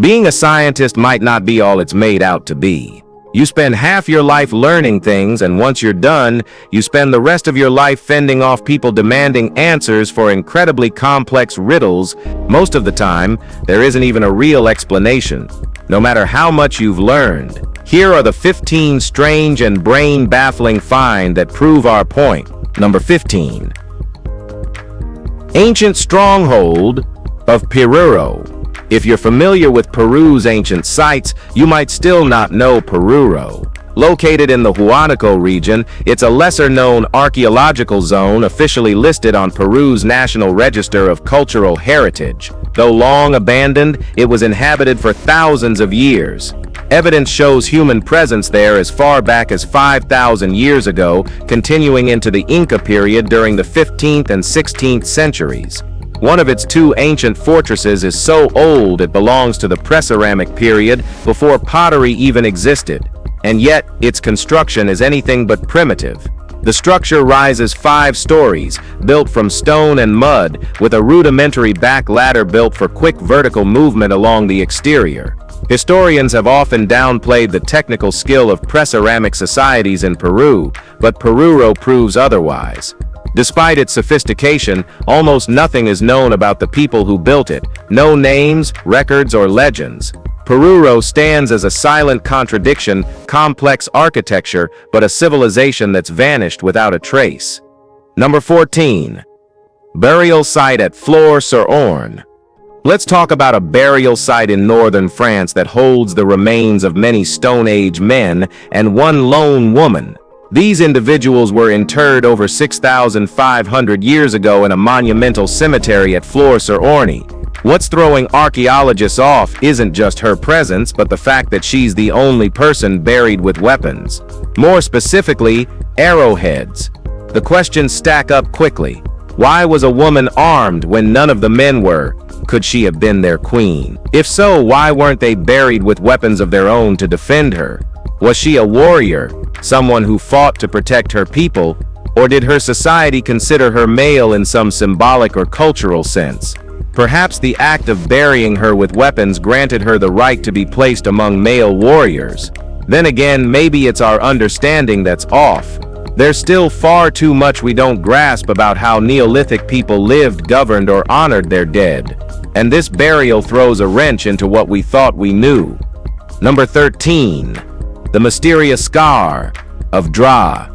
Being a scientist might not be all it's made out to be. You spend half your life learning things, and once you're done, you spend the rest of your life fending off people demanding answers for incredibly complex riddles. Most of the time, there isn't even a real explanation, no matter how much you've learned. Here are the 15 strange and brain-baffling finds that prove our point. Number 15. Ancient Stronghold of Peruro. If you're familiar with Peru's ancient sites, you might still not know Peruro. Located in the Huánuco region, it's a lesser-known archaeological zone officially listed on Peru's National Register of Cultural Heritage. Though long abandoned, it was inhabited for thousands of years. Evidence shows human presence there as far back as 5,000 years ago, continuing into the Inca period during the 15th and 16th centuries. One of its two ancient fortresses is so old it belongs to the Preceramic period, before pottery even existed. And yet, its construction is anything but primitive. The structure rises 5 stories, built from stone and mud, with a rudimentary back ladder built for quick vertical movement along the exterior. Historians have often downplayed the technical skill of Preceramic societies in Peru, but Peruro proves otherwise. Despite its sophistication, almost nothing is known about the people who built it. No names, records, or legends. Peruro stands as a silent contradiction, complex architecture, but a civilization that's vanished without a trace. Number 14. Burial site at Florie. Let's talk about a burial site in northern France that holds the remains of many Stone Age men and one lone woman. These individuals were interred over 6,500 years ago in a monumental cemetery at Florie. What's throwing archaeologists off isn't just her presence, but the fact that she's the only person buried with weapons. More specifically, arrowheads. The questions stack up quickly. Why was a woman armed when none of the men were? Could she have been their queen? If so, why weren't they buried with weapons of their own to defend her? Was she a warrior, someone who fought to protect her people, or did her society consider her male in some symbolic or cultural sense? Perhaps the act of burying her with weapons granted her the right to be placed among male warriors. Then again, maybe it's our understanding that's off. There's still far too much we don't grasp about how Neolithic people lived, governed, or honored their dead. And this burial throws a wrench into what we thought we knew. Number 13. The Mysterious Scar of Dra.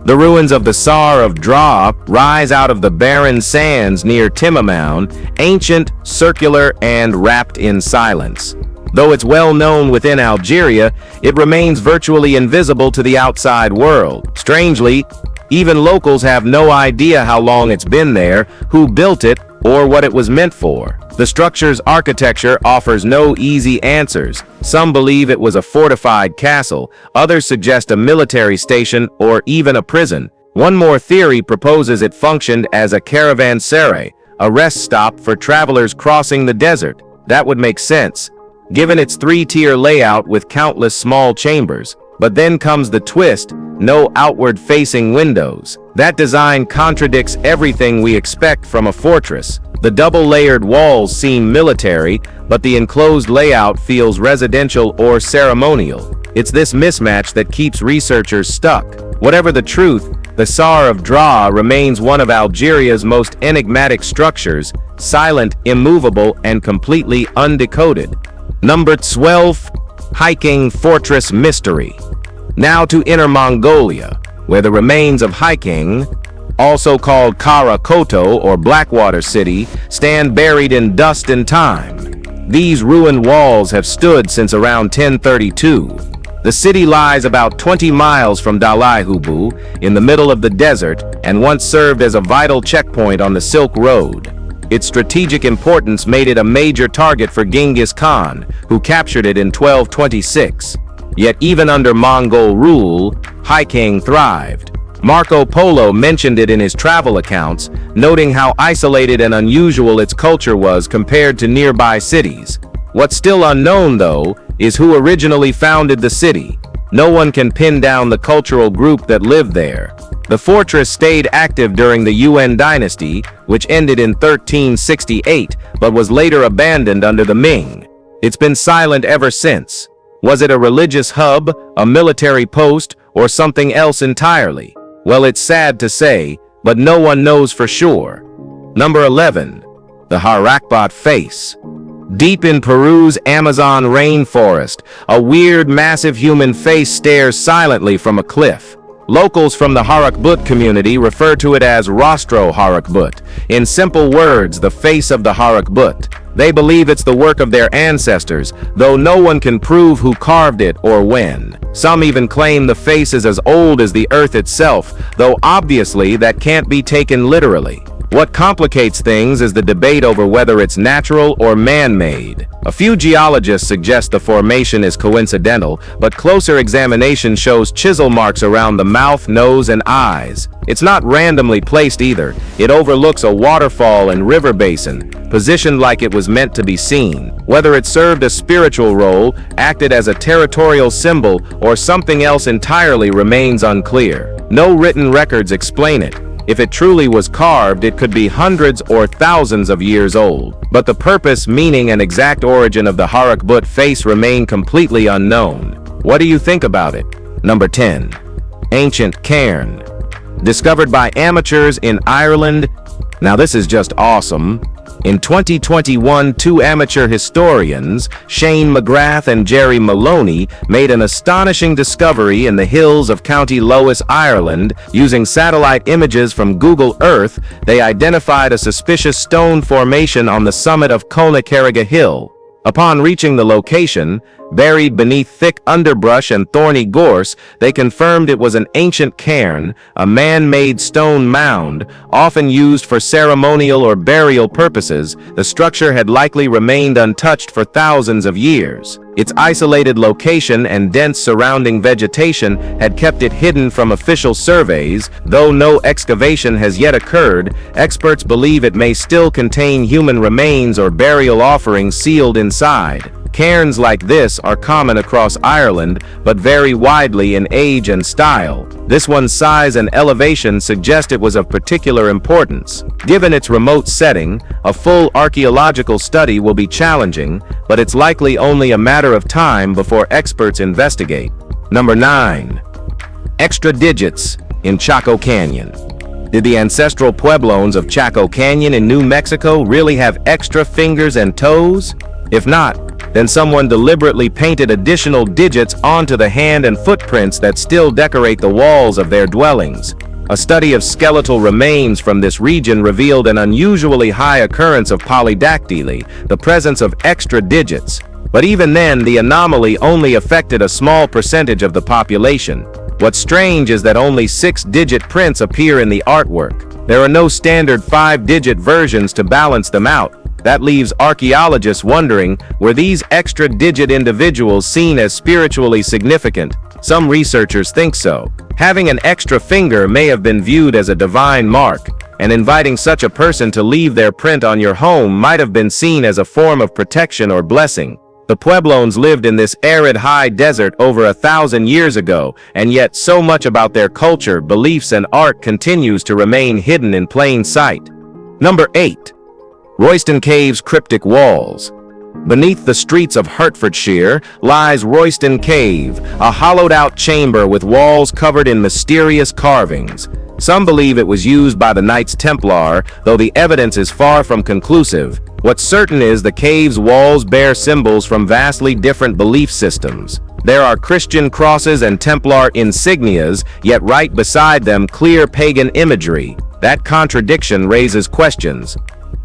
The ruins of the Scar of Dra rise out of the barren sands near Timmermound, ancient, circular, and wrapped in silence. Though it's well known within Algeria, it remains virtually invisible to the outside world. Strangely, even locals have no idea how long it's been there, who built it, or what it was meant for. The structure's architecture offers no easy answers. Some believe it was a fortified castle, others suggest a military station or even a prison. One more theory proposes it functioned as a caravanserai, a rest stop for travelers crossing the desert. That would make sense, given its 3-tier layout with countless small chambers. But then comes the twist: no outward-facing windows. That design contradicts everything we expect from a fortress. The double-layered walls seem military, but the enclosed layout feels residential or ceremonial. It's this mismatch that keeps researchers stuck. Whatever the truth, the Scar of Dra remains one of Algeria's most enigmatic structures, silent, immovable, and completely undecoded. Number 12. Hiking Fortress Mystery. Now to Inner Mongolia, where the remains of Hiking, also called Karakoto or Blackwater City, stand buried in dust and time. These ruined walls have stood since around 1032. The city lies about 20 miles from Dalihubu, in the middle of the desert, and once served as a vital checkpoint on the Silk Road. Its strategic importance made it a major target for Genghis Khan, who captured it in 1226. Yet even under Mongol rule, Hiking thrived. Marco Polo mentioned it in his travel accounts, noting how isolated and unusual its culture was compared to nearby cities. What's still unknown, though, is who originally founded the city. No one can pin down the cultural group that lived there. The fortress stayed active during the Yuan dynasty, which ended in 1368, but was later abandoned under the Ming. It's been silent ever since. Was it a religious hub, a military post, or something else entirely? Well, it's sad to say, but no one knows for sure. Number 11. The Harakbot Face. Deep in Peru's Amazon rainforest, a weird, massive human face stares silently from a cliff. Locals from the Harakbot community refer to it as Rostro Harakbot. In simple words, the face of the Harakbot. They believe it's the work of their ancestors, though no one can prove who carved it or when. Some even claim the face is as old as the earth itself, though obviously that can't be taken literally. What complicates things is the debate over whether it's natural or man-made. A few geologists suggest the formation is coincidental, but closer examination shows chisel marks around the mouth, nose, and eyes. It's not randomly placed either. It overlooks a waterfall and river basin, positioned like it was meant to be seen. Whether it served a spiritual role, acted as a territorial symbol, or something else entirely remains unclear. No written records explain it. If it truly was carved, it could be hundreds or thousands of years old. But the purpose, meaning, and exact origin of the Harakbot face remain completely unknown. What do you think about it? Number 10. Ancient cairn. Discovered by amateurs in Ireland. Now this is just awesome. In 2021, two amateur historians, Shane McGrath and Jerry Maloney, made an astonishing discovery in the hills of County Lois, Ireland. Using satellite images from Google Earth, they identified a suspicious stone formation on the summit of Connacarriga Hill. Upon reaching the location, buried beneath thick underbrush and thorny gorse, they confirmed it was an ancient cairn, a man-made stone mound, often used for ceremonial or burial purposes. The structure had likely remained untouched for thousands of years. Its isolated location and dense surrounding vegetation had kept it hidden from official surveys. Though no excavation has yet occurred, experts believe it may still contain human remains or burial offerings sealed inside. Cairns like this are common across Ireland, but vary widely in age and style. This one's size and elevation suggest it was of particular importance. Given its remote setting, a full archaeological study will be challenging, but it's likely only a matter of time before experts investigate. Number 9. Extra digits in Choco Canyon. Did the ancestral Pueblones of Choco Canyon in New Mexico really have extra fingers and toes? If not, then someone deliberately painted additional digits onto the hand and footprints that still decorate the walls of their dwellings. A study of skeletal remains from this region revealed an unusually high occurrence of polydactyly, the presence of extra digits. But even then, the anomaly only affected a small percentage of the population. What's strange is that only 6-digit prints appear in the artwork. There are no standard 5-digit versions to balance them out. That leaves archaeologists wondering, were these extra-digit individuals seen as spiritually significant? Some researchers think so. Having an extra finger may have been viewed as a divine mark, and inviting such a person to leave their print on your home might have been seen as a form of protection or blessing. The Pueblones lived in this arid high desert over 1,000 years ago, and yet so much about their culture, beliefs, and art continues to remain hidden in plain sight. Number 8. Royston Caves cryptic walls. Beneath the streets of Hertfordshire lies Royston Cave, a hollowed-out chamber with walls covered in mysterious carvings. Some believe it was used by the Knights Templar, though the evidence is far from conclusive. What's certain is the cave's walls bear symbols from vastly different belief systems. There are Christian crosses and Templar insignias, yet right beside them clear pagan imagery. That contradiction raises questions.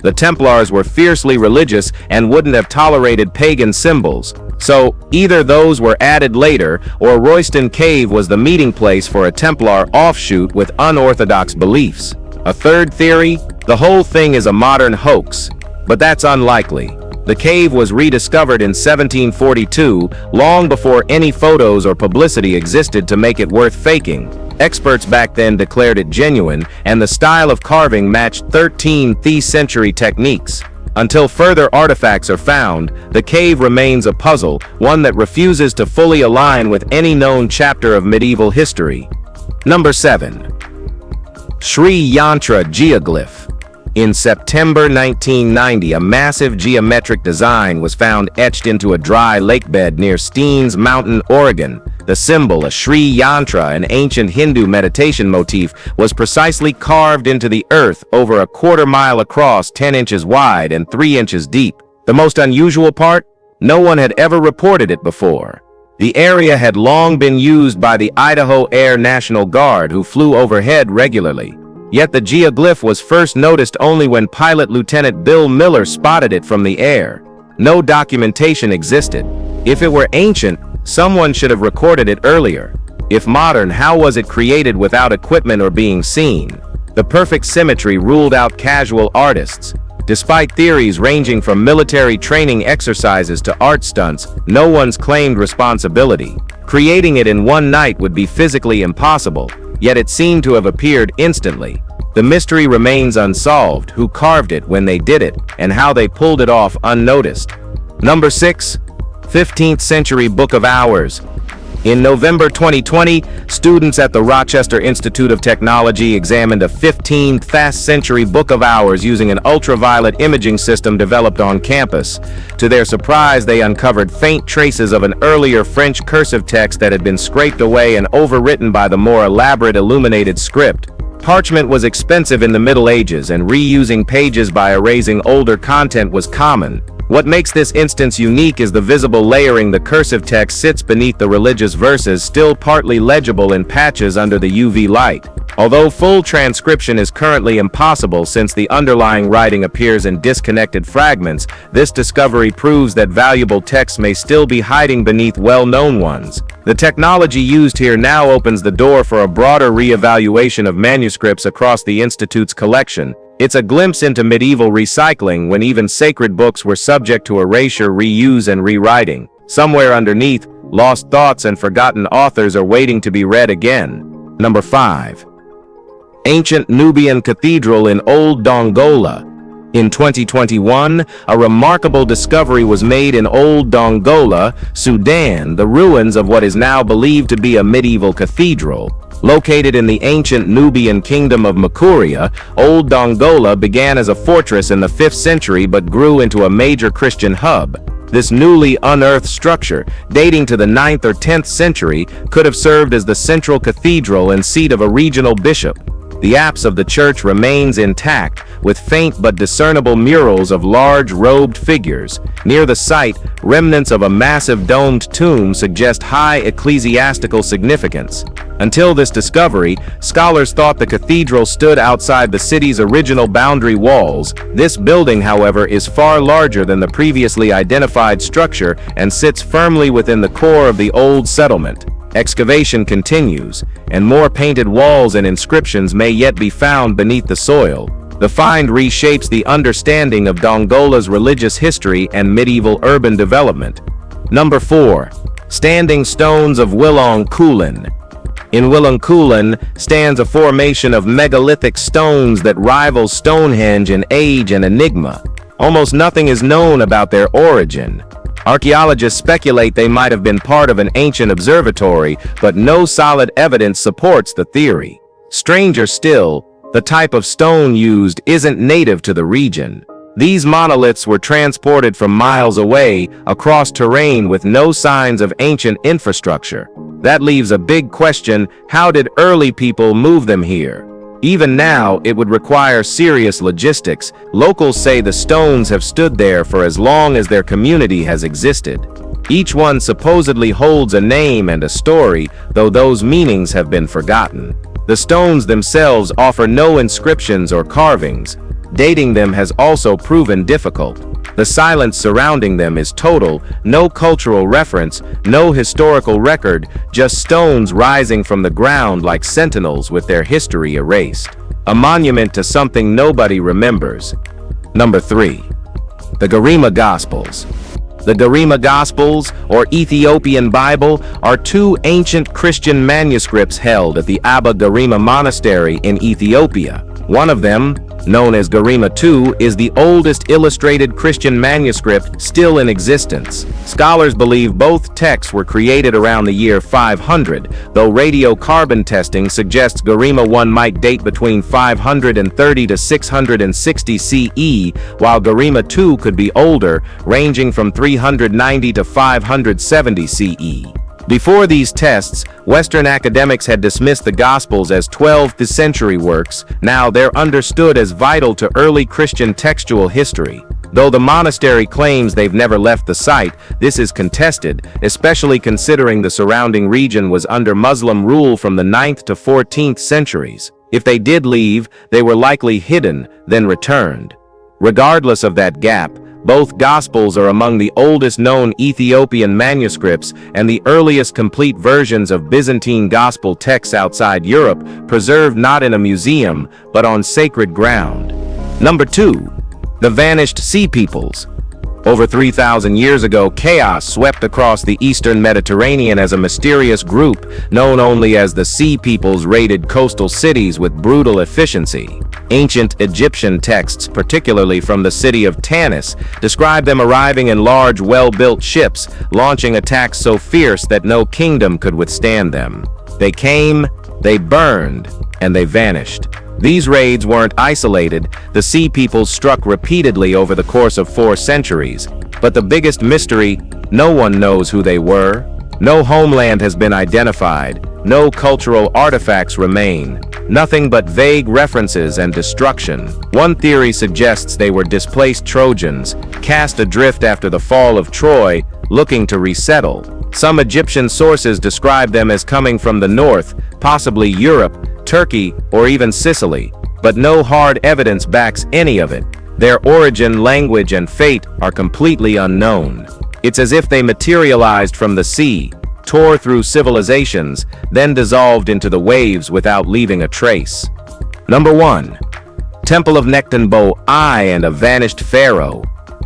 The Templars were fiercely religious and wouldn't have tolerated pagan symbols. So, either those were added later, or Royston Cave was the meeting place for a Templar offshoot with unorthodox beliefs. A third theory? The whole thing is a modern hoax. But that's unlikely. The cave was rediscovered in 1742, long before any photos or publicity existed to make it worth faking. Experts back then declared it genuine, and the style of carving matched 13th century techniques. Until further artifacts are found, the cave remains a puzzle, one that refuses to fully align with any known chapter of medieval history. Number 7. Shri Yantra geoglyph. In September 1990, a massive geometric design was found etched into a dry lakebed near Steens Mountain, Oregon. The symbol, a Shri Yantra, an ancient Hindu meditation motif, was precisely carved into the earth over a quarter-mile across, 10 inches wide and 3 inches deep. The most unusual part? No one had ever reported it before. The area had long been used by the Idaho Air National Guard, who flew overhead regularly. Yet the geoglyph was first noticed only when Pilot Lieutenant Bill Miller spotted it from the air. No documentation existed. If it were ancient, someone should have recorded it earlier. If modern, how was it created without equipment or being seen? The perfect symmetry ruled out casual artists. Despite theories ranging from military training exercises to art stunts, no one's claimed responsibility. Creating it in one night would be physically impossible, yet it seemed to have appeared instantly. The mystery remains unsolved: who carved it, when they did it, and how they pulled it off unnoticed. Number 6. 15th Century Book of Hours. In November 2020, students at the Rochester Institute of Technology examined a 15th century Book of Hours using an ultraviolet imaging system developed on campus. To their surprise, they uncovered faint traces of an earlier French cursive text that had been scraped away and overwritten by the more elaborate illuminated script. Parchment was expensive in the Middle Ages, and reusing pages by erasing older content was common. What makes this instance unique is the visible layering. The cursive text sits beneath the religious verses, still partly legible in patches under the UV light. Although full transcription is currently impossible since the underlying writing appears in disconnected fragments, this discovery proves that valuable texts may still be hiding beneath well-known ones. The technology used here now opens the door for a broader re-evaluation of manuscripts across the Institute's collection. It's a glimpse into medieval recycling, when even sacred books were subject to erasure, reuse, and rewriting. Somewhere underneath, lost thoughts and forgotten authors are waiting to be read again. Number 5. Ancient Nubian Cathedral in Old Dongola. In 2021, a remarkable discovery was made in Old Dongola, Sudan, the ruins of what is now believed to be a medieval cathedral. Located in the ancient Nubian kingdom of Makuria, Old Dongola began as a fortress in the 5th century but grew into a major Christian hub. This newly unearthed structure, dating to the 9th or 10th century, could have served as the central cathedral and seat of a regional bishop. The apse of the church remains intact, with faint but discernible murals of large robed figures. Near the site, remnants of a massive domed tomb suggest high ecclesiastical significance. Until this discovery, scholars thought the cathedral stood outside the city's original boundary walls. This building, however, is far larger than the previously identified structure and sits firmly within the core of the old settlement. Excavation continues, and more painted walls and inscriptions may yet be found beneath the soil. The find reshapes the understanding of Dongola's religious history and medieval urban development. Number 4. Standing Stones of Willong Kulin. In Willong Kulin stands a formation of megalithic stones that rivals Stonehenge in age and enigma. Almost nothing is known about their origin. Archaeologists speculate they might have been part of an ancient observatory, but no solid evidence supports the theory. Stranger still, the type of stone used isn't native to the region. These monoliths were transported from miles away, across terrain with no signs of ancient infrastructure. That leaves a big question: how did early people move them here? Even now, it would require serious logistics. Locals say the stones have stood there for as long as their community has existed. Each one supposedly holds a name and a story, though those meanings have been forgotten. The stones themselves offer no inscriptions or carvings. Dating them has also proven difficult. The silence surrounding them is total: no cultural reference, no historical record, just stones rising from the ground like sentinels with their history erased. A monument to something nobody remembers. Number 3. The Germa Gospels. The Germa Gospels, or Ethiopian Bible, are two ancient Christian manuscripts held at the Abba Germa Monastery in Ethiopia. One of them, known as Germa II, is the oldest illustrated Christian manuscript still in existence. Scholars believe both texts were created around the year 500, though radiocarbon testing suggests Germa I might date between 530 to 660 CE, while Germa II could be older, ranging from 390 to 570 CE. Before these tests, Western academics had dismissed the Gospels as 12th century works. Now they're understood as vital to early Christian textual history. Though the monastery claims they've never left the site, this is contested, especially considering the surrounding region was under Muslim rule from the 9th to 14th centuries. If they did leave, they were likely hidden, then returned. Regardless of that gap, both Gospels are among the oldest known Ethiopian manuscripts and the earliest complete versions of Byzantine Gospel texts outside Europe, preserved not in a museum, but on sacred ground. Number 2. The Vanished Sea Peoples. Over 3,000 years ago, chaos swept across the eastern Mediterranean as a mysterious group, known only as the Sea Peoples, raided coastal cities with brutal efficiency. Ancient Egyptian texts, particularly from the city of Tanis, describe them arriving in large, well-built ships, launching attacks so fierce that no kingdom could withstand them. They came, they burned, and they vanished. These raids weren't isolated. The Sea Peoples struck repeatedly over the course of 4 centuries. But the biggest mystery, no one knows who they were. No homeland has been identified. No cultural artifacts remain. Nothing but vague references and destruction. One theory suggests they were displaced Trojans, cast adrift after the fall of Troy, looking to resettle. Some Egyptian sources describe them as coming from the north, possibly Europe, Turkey, or even Sicily, but no hard evidence backs any of it. Their origin, language, and fate are completely unknown. It's as if they materialized from the sea, tore through civilizations, then dissolved into the waves without leaving a trace. Number 1. Temple of Nectton Bo, and a vanished pharaoh.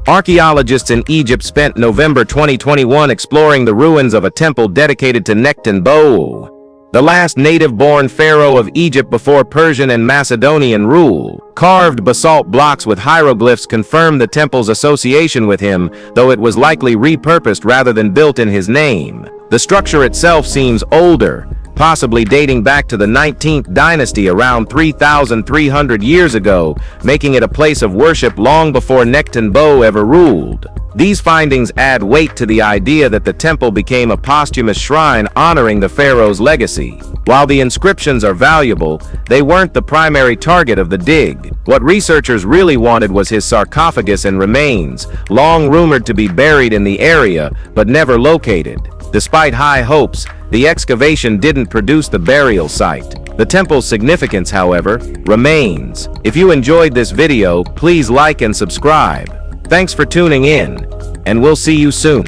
Archaeologists in Egypt spent November 2021 exploring the ruins of a temple dedicated to Nectton Bo, the last native-born pharaoh of Egypt before Persian and Macedonian rule. Carved basalt blocks with hieroglyphs confirm the temple's association with him, though it was likely repurposed rather than built in his name. The structure itself seems older, possibly dating back to the 19th dynasty around 3,300 years ago, making it a place of worship long before Nectton Bo ever ruled. These findings add weight to the idea that the temple became a posthumous shrine honoring the pharaoh's legacy. While the inscriptions are valuable, they weren't the primary target of the dig. What researchers really wanted was his sarcophagus and remains, long rumored to be buried in the area, but never located. Despite high hopes, the excavation didn't produce the burial site. The temple's significance, however, remains. If you enjoyed this video, please like and subscribe. Thanks for tuning in, and we'll see you soon.